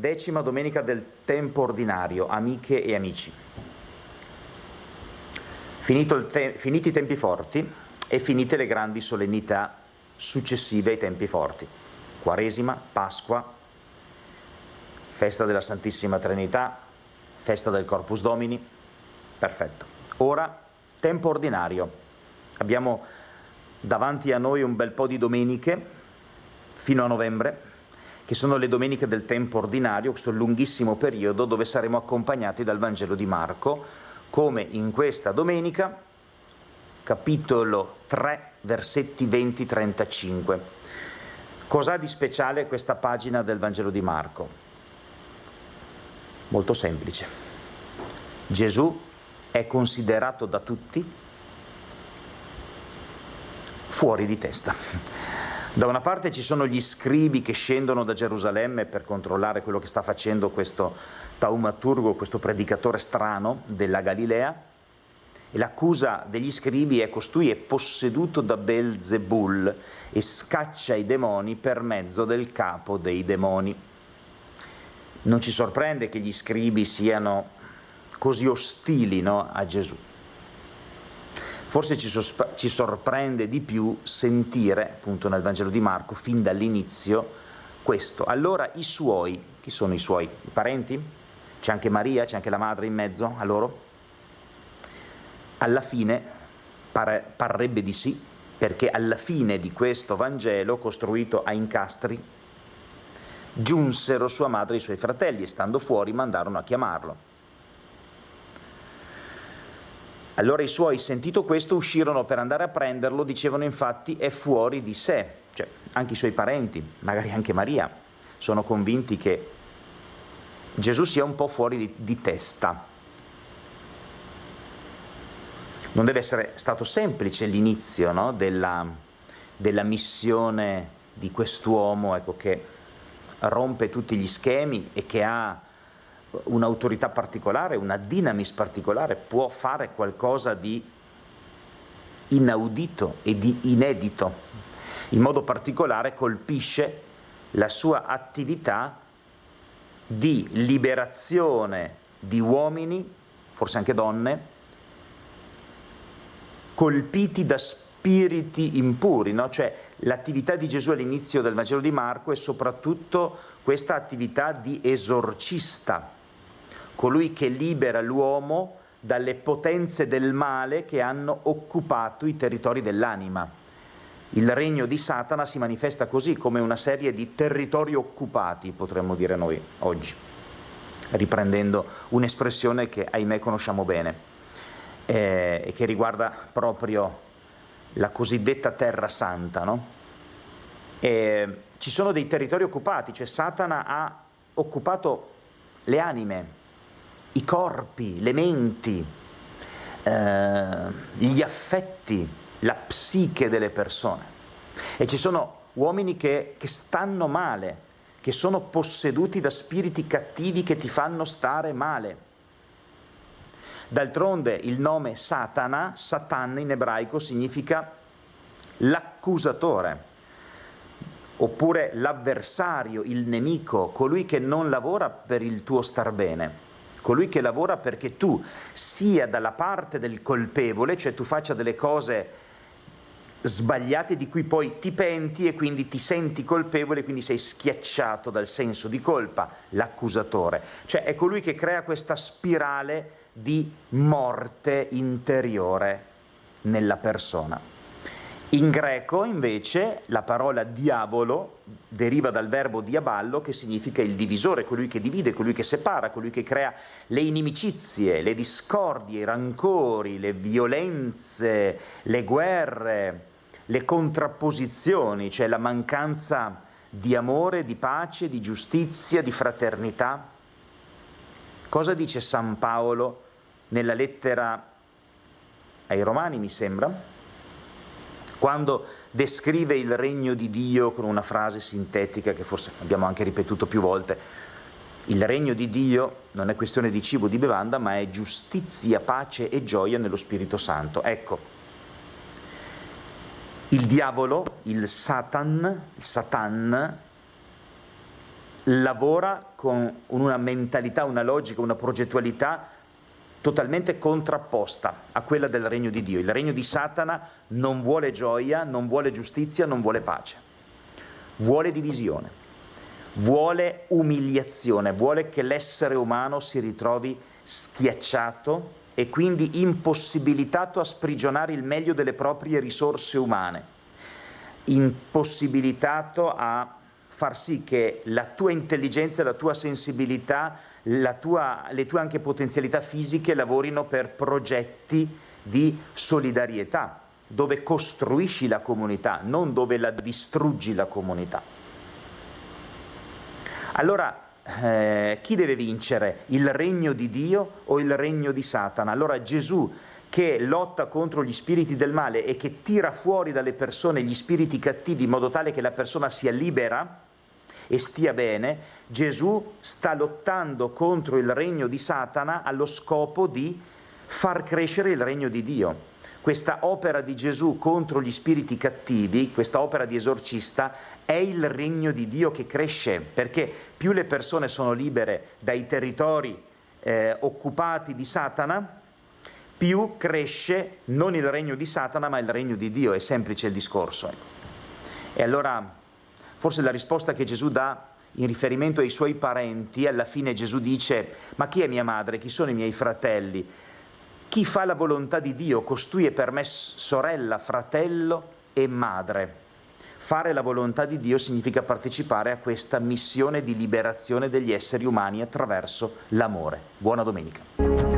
10ª domenica del tempo ordinario, amiche e amici. Finiti i tempi forti e finite le grandi solennità successive ai tempi forti. Quaresima, Pasqua, festa della Santissima Trinità, festa del Corpus Domini, perfetto. Ora, tempo ordinario. Abbiamo davanti a noi un bel po' di domeniche, fino a novembre, che sono le domeniche del tempo ordinario, questo lunghissimo periodo dove saremo accompagnati dal Vangelo di Marco, come in questa domenica, capitolo 3, versetti 20-35. Cos'ha di speciale questa pagina del Vangelo di Marco? Molto semplice. Gesù è considerato da tutti fuori di testa. Da una parte ci sono gli scribi che scendono da Gerusalemme per controllare quello che sta facendo questo taumaturgo, questo predicatore strano della Galilea, e l'accusa degli scribi è: costui è posseduto da Belzebul e scaccia i demoni per mezzo del capo dei demoni. Non ci sorprende che gli scribi siano così ostili, no, a Gesù. Forse ci sorprende di più sentire, appunto nel Vangelo di Marco, fin dall'inizio, questo. Allora i suoi, chi sono i suoi? I parenti? C'è anche Maria, c'è anche la madre in mezzo a loro? Alla fine parrebbe di sì, perché alla fine di questo Vangelo, costruito a incastri, giunsero sua madre e i suoi fratelli e stando fuori mandarono a chiamarlo. Allora i suoi, sentito questo, uscirono per andare a prenderlo, dicevano infatti è fuori di sé, cioè anche i suoi parenti, magari anche Maria, sono convinti che Gesù sia un po' fuori di testa. Non deve essere stato semplice l'inizio, no, della missione di quest'uomo, ecco, che rompe tutti gli schemi e che ha un'autorità particolare, una dinamis particolare, può fare qualcosa di inaudito e di inedito. In modo particolare colpisce la sua attività di liberazione di uomini, forse anche donne, colpiti da spiriti impuri, no? Cioè l'attività di Gesù all'inizio del Vangelo di Marco è soprattutto questa attività di esorcista, colui che libera l'uomo dalle potenze del male che hanno occupato i territori dell'anima. Il regno di Satana si manifesta così, come una serie di territori occupati, potremmo dire noi oggi, riprendendo un'espressione che ahimè conosciamo bene, e che riguarda proprio la cosiddetta Terra Santa, no? Ci sono dei territori occupati, cioè Satana ha occupato le anime, i corpi, le menti, gli affetti, la psiche delle persone. E ci sono uomini che stanno male, che sono posseduti da spiriti cattivi che ti fanno stare male. D'altronde il nome Satana, Satan in ebraico, significa l'accusatore, oppure l'avversario, il nemico, colui che non lavora per il tuo star bene, colui che lavora perché tu sia dalla parte del colpevole, cioè tu faccia delle cose sbagliate di cui poi ti penti e quindi ti senti colpevole, quindi sei schiacciato dal senso di colpa, l'accusatore. Cioè è colui che crea questa spirale di morte interiore nella persona. In greco invece la parola diavolo deriva dal verbo diaballo, che significa il divisore, colui che divide, colui che separa, colui che crea le inimicizie, le discordie, i rancori, le violenze, le guerre, le contrapposizioni, cioè la mancanza di amore, di pace, di giustizia, di fraternità. Cosa dice San Paolo nella lettera ai Romani, mi sembra, quando descrive il regno di Dio con una frase sintetica che forse abbiamo anche ripetuto più volte? Il regno di Dio non è questione di cibo, di bevanda, ma è giustizia, pace e gioia nello Spirito Santo. Ecco, il diavolo, il Satan, lavora con una mentalità, una logica, una progettualità totalmente contrapposta a quella del regno di Dio. Il regno di Satana non vuole gioia, non vuole giustizia, non vuole pace, vuole divisione, vuole umiliazione, vuole che l'essere umano si ritrovi schiacciato e quindi impossibilitato a sprigionare il meglio delle proprie risorse umane, impossibilitato a far sì che la tua intelligenza, la tua sensibilità, le tue anche potenzialità fisiche lavorino per progetti di solidarietà, dove costruisci la comunità, non dove la distruggi la comunità. Allora, chi deve vincere? Il regno di Dio o il regno di Satana? Allora Gesù, che lotta contro gli spiriti del male e che tira fuori dalle persone gli spiriti cattivi in modo tale che la persona sia libera e stia bene, Gesù sta lottando contro il regno di Satana allo scopo di far crescere il regno di Dio. Questa opera di Gesù contro gli spiriti cattivi, questa opera di esorcista, è il regno di Dio che cresce, perché più le persone sono libere dai territori occupati di Satana, più cresce non il regno di Satana ma il regno di Dio. È semplice il discorso, ecco. E allora forse la risposta che Gesù dà in riferimento ai suoi parenti, alla fine Gesù dice: ma chi è mia madre, chi sono i miei fratelli? Chi fa la volontà di Dio, costui è per me sorella, fratello e madre. Fare la volontà di Dio significa partecipare a questa missione di liberazione degli esseri umani attraverso l'amore. Buona domenica.